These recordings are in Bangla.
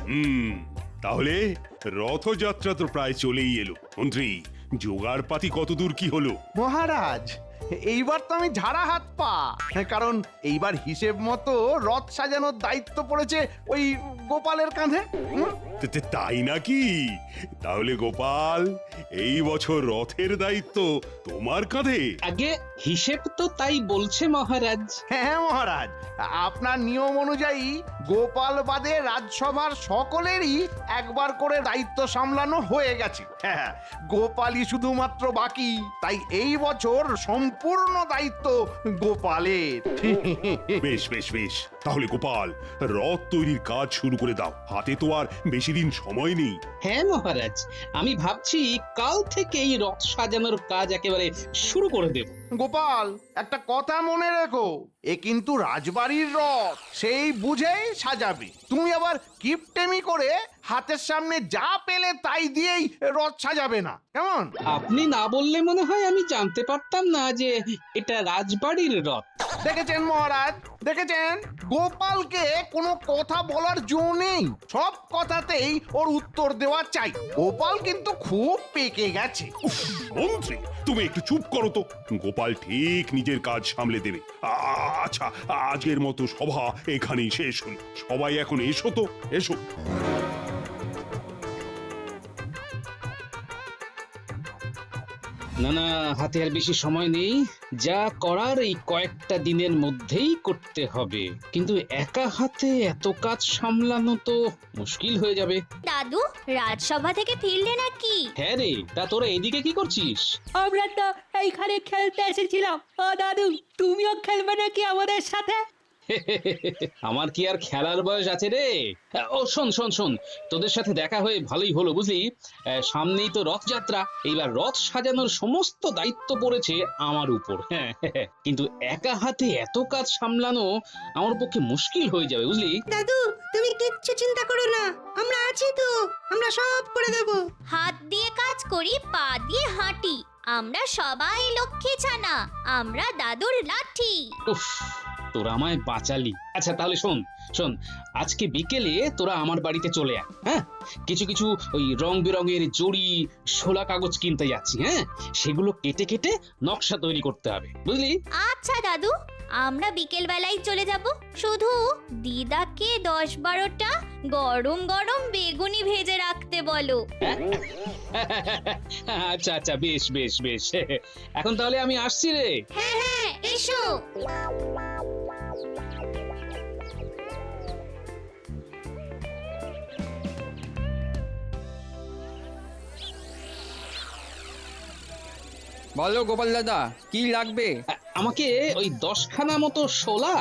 হুম, তাহলে রথযাত্রা তো প্রায় চলেই এলো। মন্ত্রী, জোগাড় পাতি কতদূর কি হলো? মহারাজ, এইবার তো আমি ঝাড়া হাত পা। কারণ এইবার হিসেব মতো রথ সাজানোর দায়িত্ব পড়েছে ওই গোপালের কাঁধে। তাই নাকি? তাহলে গোপাল, এই বছর রথের দায়িত্ব তোমার কাঁধে? আগে হিসেব তো তাই বলছে মহারাজ। হ্যাঁ মহারাজ, আপনার নিয়ম অনুযায়ী গোপাল বাদে রাজসভার সকলেরই একবার করে দায়িত্ব সামলানো হয়ে গেছে। হ্যাঁ, গোপালই শুধুমাত্র বাকি। তাই এই বছর সম্পূর্ণ দায়িত্ব গোপালের। বেশ বেশ বেশ, তাহলে গোপাল, রথ তৈরির কাজ শুরু করে দাও। হাতে তো আর বেশি দিন সময় নেই। হ্যাঁ মহারাজ, আমি ভাবছি কাল থেকেই রথ সাজানোর কাজ একেবারে শুরু করে দেব। গোপাল, একটা কথা মনে রেখো, এ কিন্তু রাজবাড়ির রথ, সেই বুঝেই সাজাবে। তুমি আবার কিপটেমি করে হাতের সামনে যা পেলে তাই দিয়েই রথ সাজাবে না, কেমন? আপনি না বললে মনে হয় আমি জানতে পারতাম না যে এটা রাজবাড়ির রথ। দেখেছেন মহারাজ, দেখেছেন, গোপালকে কোনো কথা বলার জো নেই। সব কথাতেই ওর উত্তর দেওয়া চাই। গোপাল কিন্তু খুব পেকে গেছে। উফ, মন্ত্রী, তুমি একটু চুপ করো তো। গোপাল ঠিক নিজের কাজ সামলে দেবে। আচ্ছা, আজকের মতো সভা এখানেই শেষ হল। সবাই এখন এসো তো, এসো। না না, হাতে আর বেশি সময় নেই। যা করার এই কয়েকটা দিনের মধ্যেই করতে হবে। কিন্তু একা হাতে এত কাজ সামলানো তো মুশকিল হয়ে যাবে। দাদু, রাজসভা থেকে ফিরলে নাকি? হ্যাঁ রে, তা তোরা এদিকে কি করছিস? আমরা তো এইখানে খেলতে এসেছিলাম। ও দাদু, তুমিও খেলবে নাকি আমাদের সাথে? আমার কি আর খেলার বয়স আছে রে? ও শোন শোন শোন, তোদের সাথে দেখা হয়ে ভালোই হলো বুঝলি। সামনেই তো রথযাত্রা। এইবার রথ সাজানোর সমস্ত দায়িত্ব পড়েছে আমার উপর। হ্যাঁ, কিন্তু একা হাতে এত কাজ সামলানো আমার পক্ষে মুশকিল হয়ে যাবে বুঝলি। দাদু, তুমি কিচ্ছু চিন্তা করো না, আমরা আছি তো, আমরা সব করে দেব। হাত দিয়ে কাজ করি, পা দিয়ে হাঁটি। আমরা সবাই লক্ষ্মী ছানা, আমরা দাদুর লাঠি। উফ, তোরা আমায় বাঁচালি। আচ্ছা তাহলে শোন শোন, আজকে বিকেলে তোরা আমার বাড়িতে চলে আয়। হ্যাঁ, কিছু কিছু ওই রং বেরঙের জড়ি, শোলা কাগজ কিনতে যাচ্ছি। হ্যাঁ, সেগুলো কেটে কেটে নকশা তৈরি করতে হবে বুঝলি। আচ্ছা দাদু, আমরা বিকেল বেলায় চলে যাব। শুধু দিদাকে 10-12টা গরম গরম বেগুনি ভেজে রাখতে বলো। আচ্ছা আচ্ছা, বেশ বেশ বেশ। এখন তাহলে আমি আসছি রে। হ্যাঁ হ্যাঁ, এসো। বলো গোপাল দাদা, কি লাগবে? আমাকে ওই 10খানা মতো শোলা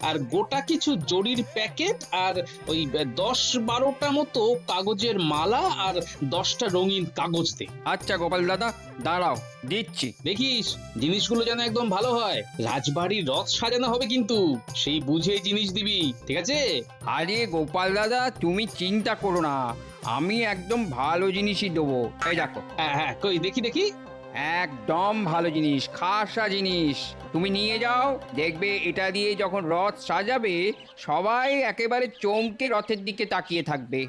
আর গোটা কিছু জরির প্যাকেট আর ওই 10-12টা মতো কাগজের মালা আর 10টা রঙিন কাগজ দে। আচ্ছা গোপাল দাদা, দাঁড়াও, দিচ্ছি। দেখিস জিনিসগুলো যেন একদম ভালো হয়। রাজবাড়ির রথ সাজানো হবে কিন্তু, সেই বুঝে জিনিস দিবি, ঠিক আছে? আরে গোপাল দাদা, তুমি চিন্তা করো না, আমি একদম ভালো জিনিসই দেবো। এই দেখো, হ্যাঁ হ্যাঁ, কই দেখি দেখি। একদম ভালো জিনিস, খাসা জিনিস। তুমি নিয়ে যাও, দেখবে এটা দিয়ে যখন রথ সাজাবে সবাই একেবারে চমকে রথের দিকে তাকিয়ে থাকবে।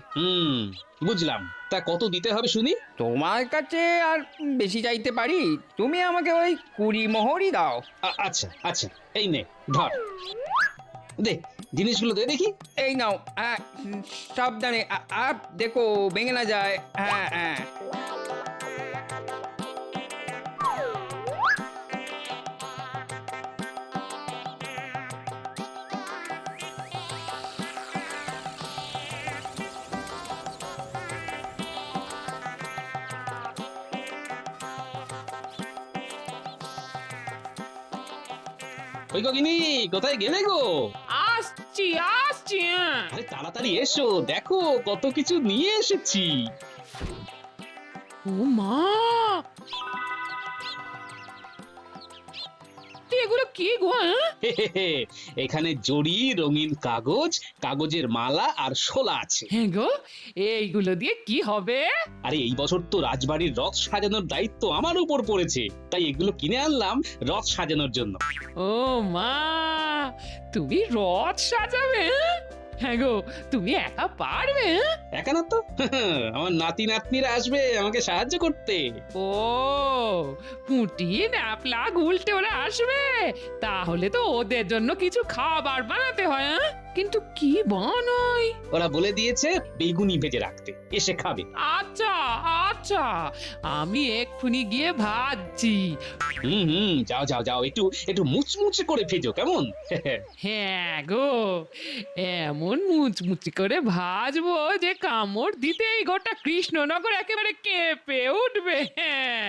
বুঝলাম। তা কত দিতে হবে শুনি? তোমার কাছে আর বেশি চাইতে পারি? তুমি আমাকে ওই 20 মোহরই দাও। আচ্ছা আচ্ছা, এই নে ধর, দে জিনিসগুলো দে দেখি। এই নাও। সাবধানে, দেখো ভেঙে না যায়। হ্যাঁ হ্যাঁ। ওই গগিনি, কোথায় গেলে গো? আসছি আসছি। আরে তাড়াতাড়ি এসো, দেখো কত কিছু নিয়ে এসেছি। ও মা, এগুলো কি গো? এখানে জড়ি, রঙিন কাগজ, কাগজের মালা আর শোলা আছে। হ্যাঁ গো, এইগুলো দিয়ে কি হবে? আরে এই বছর তো রাজবাড়ির রথ সাজানোর দায়িত্ব আমার উপর পড়েছে, তাই এগুলো কিনে আনলাম রথ সাজানোর জন্য। ও মা, তুমি রথ সাজাবে? হ্যাঁ গো, তুমি একা পারবে? হ্যাঁ? একা না তো আমার নাতি নাতনিরা আসবে আমাকে সাহায্য করতে। ও, পুঁটি ন্যাপলা উল্টে ওরা আসবে, তাহলে তো ওদের জন্য কিছু খাবার বানাতে হয়। হ্যাঁ? কিন্তু কি বানাই? ওরা বলে দিয়েছে বেগুনি ভেজে রাখতে, এসে খাবে। আচ্ছা আচ্ছা, আমি এক্ষুনি গিয়ে ভাজছি। যাও যাও যাও, একটু একটু মুচমুচে করে ভেজো কেমন? হ্যাঁ গো, এমন মুচমুচি করে ভাজবো যে কামড় দিতেই গোটা কৃষ্ণনগর একেবারে কেঁপে উঠবে। হ্যাঁ।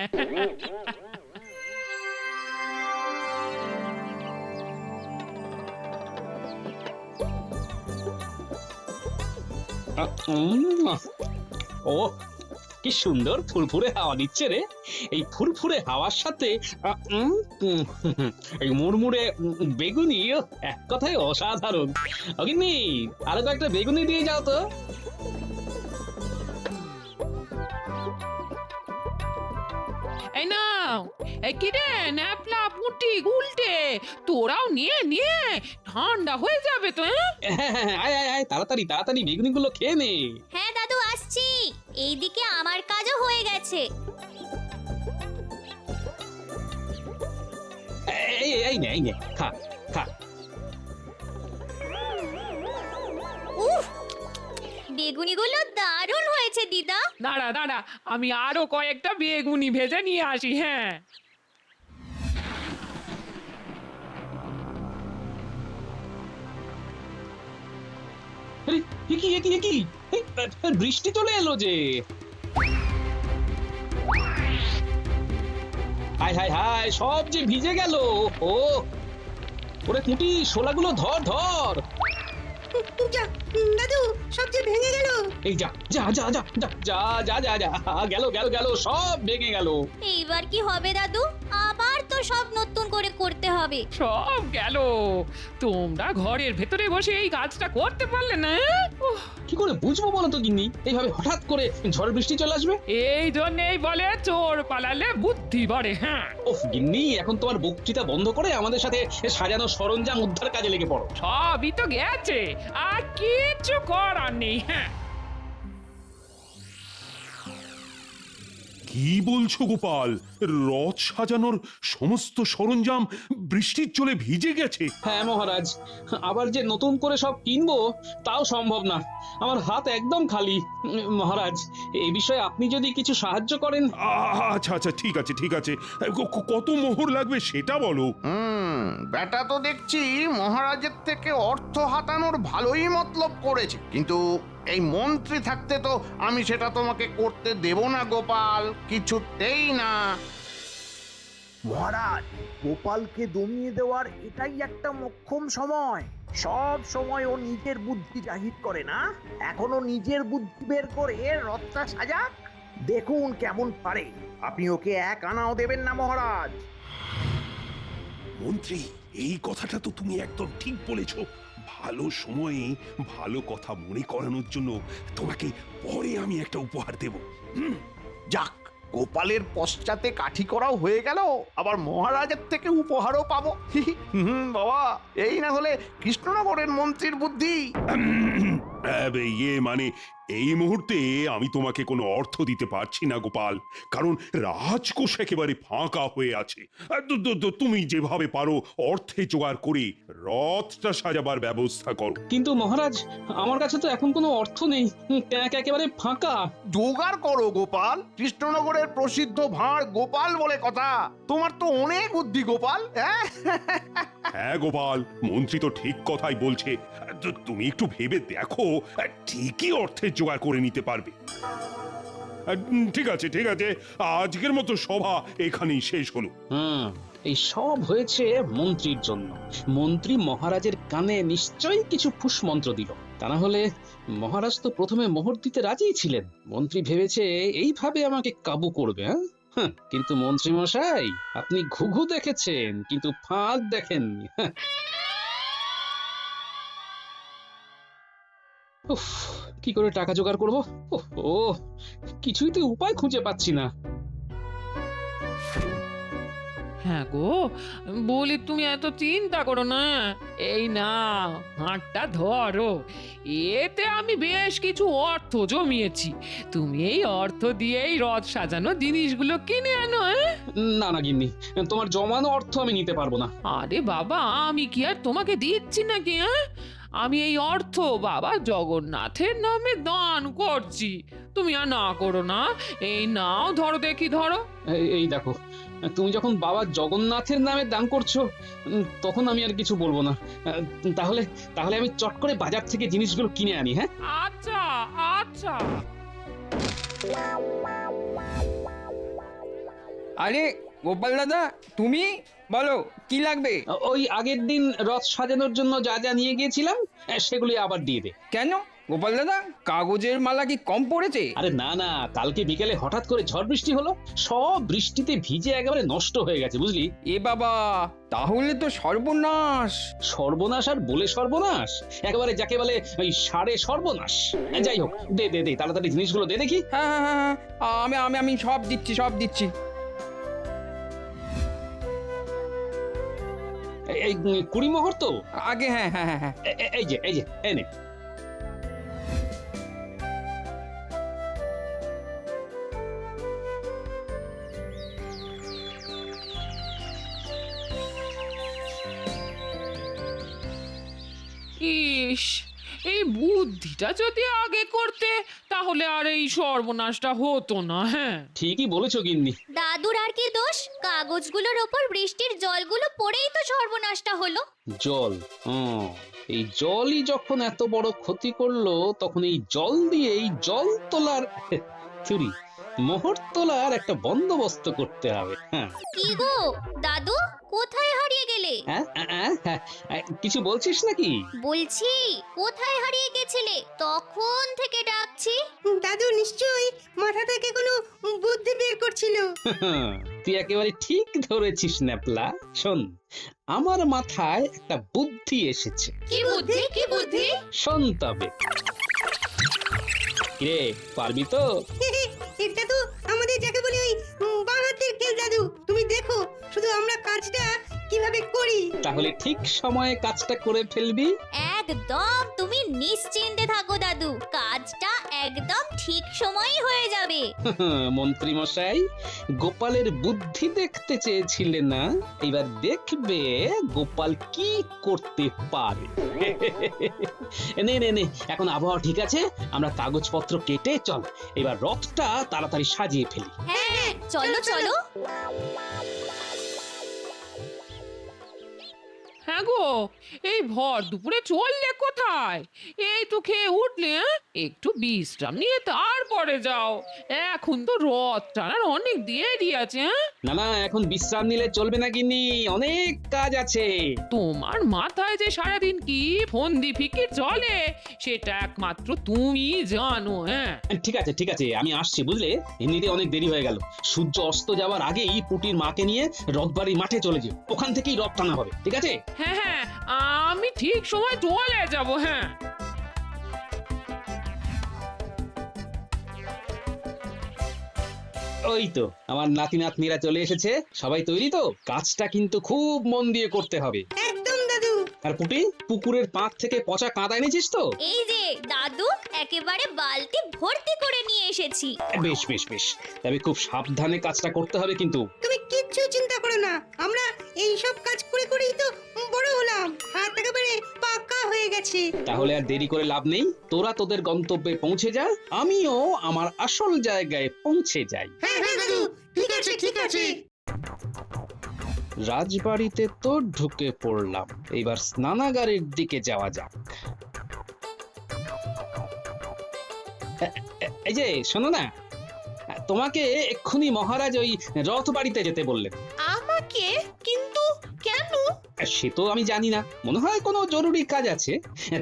ও কি সুন্দর ফুরফুরে হাওয়া দিচ্ছে রে। এই ফুরফুরে হাওয়ার সাথে এই মুড়মুড়ে বেগুনি, এক কথায় অসাধারণ। অগিন্নি, আরো কয়েকটা বেগুনি দিয়ে যাও তো। এই নাও, এই কি রে ন্যাপলা পুঁটি উল্টে, তোরাও নিয়ে নিয়ে ঠান্ডা হয়ে যাবে তো। আয় আয় আয়, তাড়াতাড়ি তাড়াতাড়ি বেগুনিগুলো খেয়ে নে। হ্যাঁ দাদু, আসছি। এইদিকে আমার কাজও হয়ে গেছে। এই নে এই নে, খা খা। উফ, বেগুনিগুলো দারুণ হয়েছে দিদা। দাঁড়া দাঁড়া, আমি আরো কয়েকটা বেগুনি ভেজে নিয়ে আসি। হ্যাঁ। আরে, এ কি এ কি এ কি? এই, বৃষ্টি চলে এলো যে। হায় হায় হায়, সব যে ভিজে গেল। ও ওরে কুটি, শোলাগুলো ধর ধর। যা, দাদু, সব যে ভেঙে গেল। এই যা যা যা যা যা যা যা যা যা, গেল গেল গেল, সব ভেঙে গেল। এইবার কি হবে দাদু? আবার তো সব নতুন করে করতে হবে। সব গেল। তোমরা ঘরের ভেতরে বসে এই কাজটা করতে পারলে না? উহ, কি করে বুঝবো বলো তো গিন্নি, এইভাবে হঠাৎ করে ঝড় বৃষ্টি চলে আসবে? এই জন্যই বলে চোর পালালে বুদ্ধি বাড়ে। হ্যাঁ, ওফ গিন্নি, এখন তোমার বক্তৃতা বন্ধ করে আমাদের সাথে সাজানো সরঞ্জাম উদ্ধার কাজে লেগে পড়ো। সবই তো গেছে, আর কিছু করার নেই। হ্যাঁ। কি বলছো গোপাল? রথ সাজানোর সমস্ত সরঞ্জাম বৃষ্টির জলে ভিজে গেছে? হ্যাঁ মহারাজ, আবার যে নতুন করে সব কিনবো তাও সম্ভব না, আমার হাত একদম খালি। মহারাজ, এই বিষয়ে আপনি যদি কিছু সাহায্য করেন। আচ্ছা আচ্ছা, ঠিক আছে ঠিক আছে, কত মোহর লাগবে সেটা বলো। বেটা তো দেখছি মহারাজের থেকে অর্থ হাতানোর ভালোই মতলব করেছে, কিন্তু এই মন্ত্রী থাকতে তো আমি সেটা তোমাকে করতে দেব না গোপাল, কিছুতেই না। মহারাজ, গোপালকে দমিয়ে দেওয়ার এটাই একটা মোক্ষম সময়। সব সময় ও নিজের বুদ্ধি জাহির করে না, এখনো নিজের বুদ্ধি বের করে রথটা সাজাক, দেখুন কেমন পারে। আপনি ওকে এক আনাও দেবেন না মহারাজ। মন্ত্রী, এই কথাটা তো তুমি একদম ঠিক বলেছ। ভালো সময়ে ভালো কথা মনে করানোর জন্য তোমাকে পরে আমি একটা উপহার দেব। যাক, গোপালের পশ্চাতে কাঠি করাও হয়ে গেল, আবার মহারাজের থেকে উপহারও পাবো। বাবা, এই না হলে কৃষ্ণনগরের মন্ত্রীর বুদ্ধি। ইয়ে মানে, এই মুহূর্তে আমি তোমাকে কোনো অর্থ দিতে পারছি না গোপাল, কারণ রাজকোষ একেবারে ফাঁকা হয়ে আছে। তুমি যেভাবে পারো অর্থে জোগাড় করে রথটা সাজাবার ব্যবস্থা করো। কিন্তু মহারাজ, আমার কাছে তো এখন কোনো অর্থ নেই, ট্যাঙ্ক একেবারে ফাঁকা। জোগাড় করো গোপাল, কৃষ্ণনগরের প্রসিদ্ধ ভাঁড় গোপাল বলে কথা। তোমার তো অনেক বুদ্ধি গোপাল। হ্যাঁ গোপাল, মন্ত্রী তো ঠিক কথাই বলছে। তুমি একটু ভেবে দেখো, ঠিকই অর্থের জোগাড় করে নিতে পারবে। ঠিক আছে ঠিক আছে, আজকের মতো সভা এখানেই শেষ হলো। এই সব হয়েছে মন্ত্রীর জন্য। মন্ত্রী মহারাজের কানে নিশ্চয়ই কিছু ফুস মন্ত্র দিল, তা না হলে মহারাজ তো প্রথমে মোহর দিতে রাজি ছিলেন। মন্ত্রী ভেবেছে এইভাবে আমাকে কাবু করবে। কিন্তু মন্ত্রী মশাই, আপনি ঘুঘু দেখেছেন কিন্তু ফাঁদ দেখেননি। উফ, কি করে টাকা জোগাড় করবো? ও কিছুই তো উপায় খুঁজে পাচ্ছি না। হ্যাঁ গো, বলি তুমি এত চিন্তা করো না। এই না, হাতটা ধরো, এতে আমি বেশ কিছু অর্থ জমিয়েছি। তুমি এই অর্থ দিয়েই রথ সাজানো জিনিসগুলো কিনে আনো। না না গিন্নি, তোমার জমানো অর্থ আমি নিতে পারবো না। আরে বাবা, আমি কি আর তোমাকে দিচ্ছি নাকি? আমি এই অর্থ বাবা জগন্নাথের নামে দান করছি। তুমি আর না করো না। এই নাও, ধরো দেখি, ধরো। এই দেখো, তুমি যখন বাবা জগন্নাথের নামে দান করছো, তখন আমি আর কিছু বলবো না। তাহলে তাহলে আমি চট করে বাজার থেকে জিনিসগুলো কিনে আনি। হ্যাঁ, আচ্ছা আচ্ছা। আরে গোপাল দাদা, তুমি বলো কি লাগবে? ওই আগের দিন রথ সাজানোর জন্য যা যা নিয়ে গিয়েছিলাম, সেগুলি আবার দিয়ে দে। কেন গোপাল দাদা, কাগজের মালা কি কম পড়েছে? আরে না না, কালকে বিকেলে হঠাৎ করে ঝড় বৃষ্টি হলো, সব বৃষ্টিতে ভিজে একেবারে নষ্ট হয়ে গেছে, বুঝলি? এ বাবা, তাহলে তো সর্বনাশ। সর্বনাশ আর বলে সর্বনাশ, একেবারে যাকে বলে ওই সাড়ে সর্বনাশ। যাই হোক, দে দে দে, তাড়াতাড়ি জিনিসগুলো দে দেখি। হ্যাঁ হ্যাঁ হ্যাঁ, আমি আমি আমি সব দিচ্ছি, সব দিচ্ছি। এই 20 মোহর তো? আগে হ্যাঁ হ্যাঁ হ্যাঁ হ্যাঁ। এই যে এই নে। ইস, এই বুদ্ধিটা যদি আগে করতে, তাহলে আর এই সর্বনাশটা হতো না। হ্যাঁ, ঠিকই বলেছো গিন্নি। দাদুর আর কি দোষ? কাগজগুলোর ওপর বৃষ্টির জলগুলো পড়েই তো সর্বনাশটা হলো। জল, এই জলই যখন এত বড় ক্ষতি করলো, তখন এই জল দিয়ে এই জল তোলার চুরি মোহর তোলার একটা বন্দোবস্ত করতে হবে। হ্যাঁ, কি গো দাদু, কোথায় হারিয়ে গেলে? কিছু বলছিস নাকি? বলছি, কোথায় হারিয়ে গেছিলে? তখন থেকে ডাকছি। দাদু নিশ্চয়ই মাথা থেকে কোনো বুদ্ধি বের করছিল। তুই একেবারে ঠিক ধরেছিস ন্যাপলা। শোন, আমার মাথায় একটা বুদ্ধি এসেছে। কি বুদ্ধি? কি বুদ্ধি? শোন তবে। রে, পারবি তো? এটা তো আমাদের যাকে বলি ওই বাঁ হাতের খেল দাদু। তুমি দেখো শুধু আমরা কাজটা কিভাবে করি। তাহলে ঠিক সময়ে কাজটা করে ফেলবি। একদম, তুমি নিশ্চিন্তে থাকো দাদু, কাজটা একদম ঠিক সময়ই হয়ে যাবে। মন্ত্রী মশাই, গোপালের বুদ্ধি দেখতে চেয়েছিলে না? এবার দেখবে গোপাল কি করতে পারে। নে নে নে, এখন আবহাওয়া ঠিক আছে, আমরা কাগজপত্র কেটে চল এবার রথটা তাড়াতাড়ি সাজিয়ে ফেলি। হ্যাঁ, চলো চলো। হ্যাঁ গো, এই ভর দুপুরে চললে কোথায়? এই তো খেয়ে উঠলে, একটু বিশ্রাম নিয়ে তারপরে যাও। এখন তো রথ টানার অনেক দেরি আছে। না না, এখন বিশ্রাম নিলে চলবে না গিন্নি, অনেক কাজ আছে। তোমার মাথায় যে সারাদিন কি ফন্দি ফিকির চলে, সেটা একমাত্র তুমি জানো। হ্যাঁ, ঠিক আছে ঠিক আছে, আমি আসছি, বুঝলে? এমনিতে অনেক দেরি হয়ে গেল। সূর্য অস্ত যাওয়ার আগেই পুটির মাকে নিয়ে রথবাড়ির মাঠে চলে যেও, ওখান থেকেই রথ টানা হবে, ঠিক আছে? হ্যাঁ হ্যাঁ, আমি ঠিক সময় চলে যাব। হ্যাঁ, ওই তো আমার নাতি নাতনিরা চলে এসেছে। সবাই তৈরি তো? কাজটা কিন্তু খুব মন দিয়ে করতে হবে। একদম দাদু। আর পুটি, পুকুরের পাঁক থেকে পচা কাঁদা এনেছিস তো? এই যে দাদু, একেবারে বালতি ভর্তি করে নিয়ে এসেছি। বেশ বেশ বেশ, তবে খুব সাবধানে কাজটা করতে হবে কিন্তু। তুমি কিচ্ছু চিন্তা করো না, আমরা এই সব কাজ করে করেই তো বড় হলাম, হাত একেবারে পাকা হয়ে গেছে। তাহলে আর দেরি করে লাভ নেই, তোরা তোদের গন্তব্যে পৌঁছে যা, আমিও আমার আসল জায়গায় পৌঁছে যাই। হ্যাঁ হ্যাঁ দাদু, ঠিক আছে ঠিক আছে। রাজবাড়িতে তো ঢুকে পড়লাম, এইবার স্নানাগারের দিকে যাওয়া যাক। এই যে শোনো না, তোমাকে এক্ষুনি মহারাজ ওই রথ বাড়িতে যেতে বললেন। আমাকে? কিন্তু কেন? সে তো আমি জানি না, মনে হয় কোনো জরুরি কাজ আছে।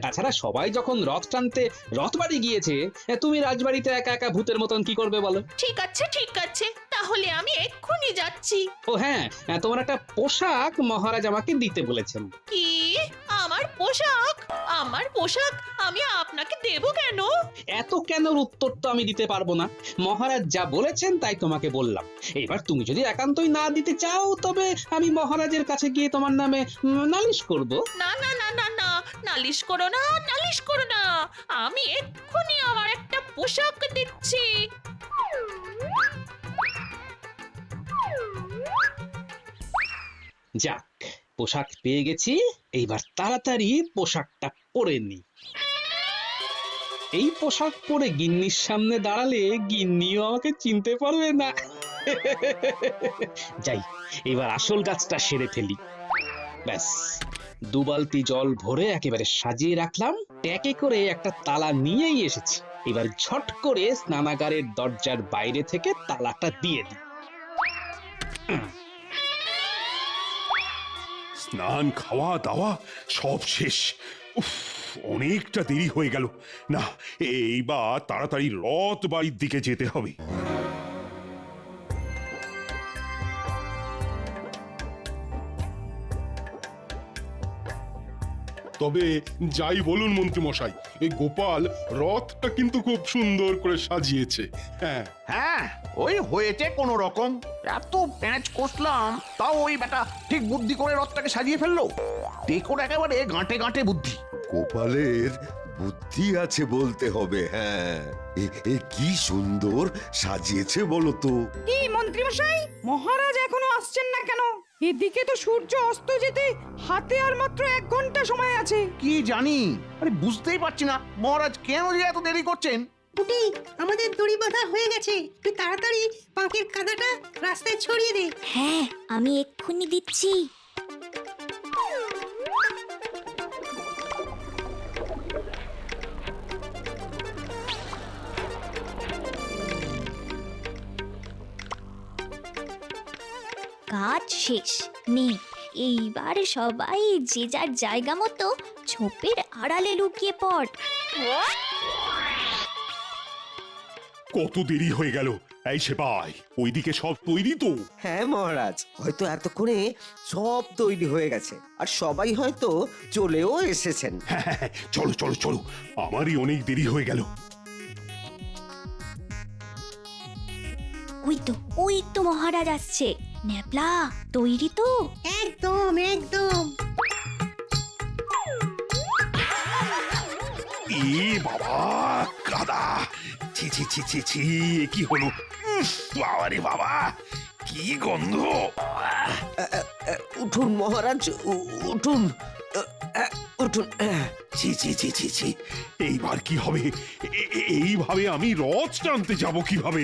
তাছাড়া সবাই যখন রথ টানতে রথ বাড়ি গিয়েছে, তুমি রাজবাড়িতে একা একা ভূতের মতন কি করবে বলো? ঠিক আছে, তাহলে আমি এক্ষুনি যাচ্ছি। ও হ্যাঁ, তোমার একটা পোশাক মহারাজ আমাকে দিতে বলেছেন। কি? আমার পোশাক আমি আপনাকে দেব কেন? এত কেনর উত্তর তো আমি দিতে পারবো না। মহারাজ যা বলেছেন তাই তোমাকে বললাম। এবার তুমি যদি একান্তই না দিতে চাও তবে আমি মহারাজের কাছে গিয়ে তোমার নামে নালিশ করব। না না না না না, নালিশ করো না, নালিশ করো না। আমি এক্ষুনি আমার একটা পোশাক দিচ্ছি। যাক, পোশাক পেয়ে গেছি। এইবার তাড়াতাড়ি পোশাকটা পরে নি। এই পোশাক পরে গিন্নির সামনে দাঁড়ালে গিন্নিও আমাকে চিনতে পারবে না। যাই, এবার আসল কাজটা সেরে ফেলি। ব্যাস, 2 বালতি জল ভরে একেবারে সাজিয়ে রাখলাম। ট্যাকে করে একটা তালা নিয়েই এসেছি। এবার ঝট করে স্নানাগারের দরজার বাইরে থেকে তালাটা দিয়ে দিই। স্নান, খাওয়া দাওয়া সব শেষ। উফ, অনেকটা দেরি হয়ে গেল। না, এইবার তাড়াতাড়ি রথ বাড়ির দিকে যেতে হবে। তবে যাই বলুন মন্ত্রী মশাই, এই গোপাল রথটা কিন্তু খুব সুন্দর করে সাজিয়েছে। হ্যাঁ, হ্যাঁ, ওই হয়েছে কোনো রকম। এত প্যাঁচ কষলাম, তাও ওই বেটা ঠিক বুদ্ধি করে রথটাকে সাজিয়ে ফেললো। দেখো একেবারে গাঁটে গাঁটে বুদ্ধি। গোপালের বুদ্ধি আছে বলতে হবে। হ্যাঁ, এ কি সুন্দর সাজিয়েছে বলো তো। কি মন্ত্রী মশাই, মহারাজ এখনো আসছেন না কেন? এদিকে তো সূর্য অস্ত যেতে হাতে আর মাত্র 1 ঘন্টা সময় আছে। কি জানি, আরে বুঝতেই পারছি না মহারাজ কেন যে এত দেরি করছেন। পুটি, আমাদের দড়ি বাঁধা হয়ে গেছে, তুই তাড়াতাড়ি পাঁকের কাদাটা রাস্তায় ছড়িয়ে দে। হ্যাঁ, আমি এক্ষুনি দিচ্ছি। কাজ শেষ। নে, এইবার সবাই যে যার জায়গা মতো ঝোপের আড়ালে লুকিয়ে পড়। কত দেরি হয়ে গেল। এই সেপাই, ওইদিকে সব তৈরি তো? হ্যাঁ মহারাজ, হয়তো এতক্ষণে সব তৈরি হয়ে গেছে আর সবাই হয়তো চলেও এসেছেন। হ্যাঁ হ্যাঁ হ্যাঁ, চলো চলো চলো, আমারই অনেক দেরি হয়ে গেল। ওই তো মহারাজ আসছে। ন্যাপলা, তৈরি তো? একদম একদম। এ বাবা, কাদা! ছি ছি ছি ছি ছি, এ কি হলো? বাবা রে বাবা, কি গন্ধ! উঠুন মহারাজ, উঠুন উঠুন। ছি ছি ছি ছি ছি, এইবার কি হবে? এইভাবে আমি রথ টানতে যাব কিভাবে?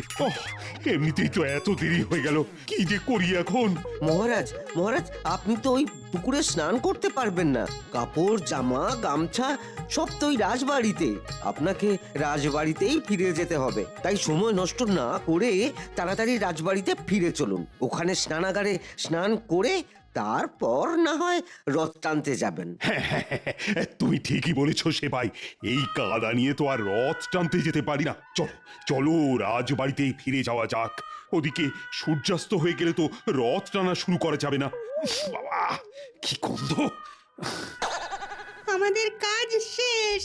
এমনিতেই তো এত দেরি হয়ে গেল, কি যে করি এখন? মহারাজ, মহারাজ, আপনি তো ওই পুকুরে স্নান করতে পারবেন না। কাপড়, জামা, গামছা সব তো ওই রাজবাড়িতে। আপনাকে রাজবাড়িতেই ফিরে যেতে হবে। তাই সময় নষ্ট না করে তাড়াতাড়ি রাজবাড়িতে ফিরে চলুন। ওখানে স্নানাগারে স্নান করে তারপর না হয় রথ টানতে যাবেন। তুমি ঠিকই বলেছো সেপাই, এই কাদা নিয়ে তো আর রথ টানতে যেতে পারি না। চলো চলো, রাজবাড়িতেই ফিরে যাওয়া যাক। ওদিকে সূর্যাস্ত হয়ে গেলে তো রথ টানা শুরু করা যাবে না। বাবা, কি গন্ধ! আমাদের কাজ শেষ।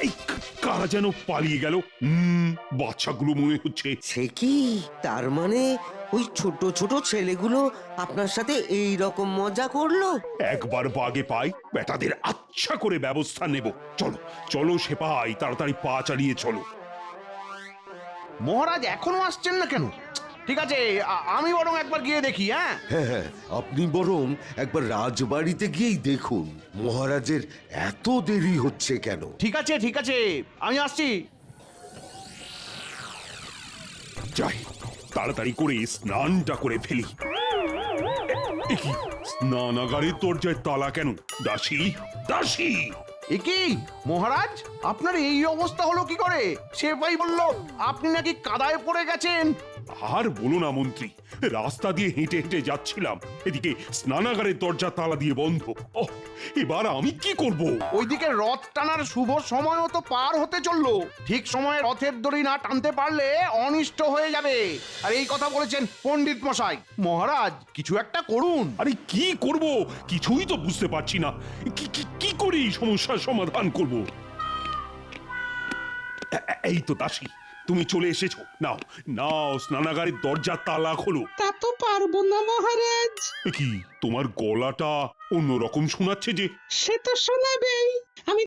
এই কারা যেন পালিয়ে গেল। বাচ্চাগুলো মনে হচ্ছে। সে কি, তার মানে ওই ছোট ছোট ছেলেগুলো আপনার সাথে এই রকম মজা করলো? একবার বাগে পাই, বেটাদের আচ্ছা করে ব্যবস্থা নেব। চলো চলো সেপাই, তাড়াতাড়ি পা চালিয়ে চলো। মহারাজ এখনো আসছেন না কেন? ঠিক আছে, আমি বরং একবার গিয়ে দেখি। হ্যাঁ হ্যাঁ, আপনি বরং একবার রাজবাড়িতে গিয়েই দেখুন মহারাজের এত দেরি হচ্ছে কেন। ঠিক আছে ঠিক আছে, আমি আসছি। যাই, তাড়াতাড়ি করে স্নানটা করে ফেলি। কি স্নানাগারের দরজায় তালা কেন? দাসী, দাসী! এ কি মহারাজ, আপনার এই অবস্থা হলো কি করে? সেপাই বলল আপনি নাকি কাদায় পড়ে গেছেন। আর বলো না মন্ত্রী, রাস্তা দিয়ে হেঁটে হেঁটে যাচ্ছিলাম, এদিকে স্নানাগারের দরজা তালা দিয়ে বন্ধ। ওহ, এবার আমি কি করব? ওইদিকে রথ টানার শুভ সময়ও তো পার হতে চললো। ঠিক সময়ে রথের দড়ি না টানতে পারলে অনিষ্ট হয়ে যাবে। আর এই কথা বলেছেন পণ্ডিত মশাই। মহারাজ, কিছু একটা করুন। আরে কি করব, কিছুই তো বুঝতে পারছি না। কি করি সমস্যার সমাধান করব? এই তো দাসী, তুমি চলে এসেছো। নাও নাও, স্নানাগারের দরজা তালা খোলো। তা তো পারবো না মহারাজ। কি তোমার গলাটা অন্যরকম শোনাচ্ছে যে? সে তো শোনাবেই।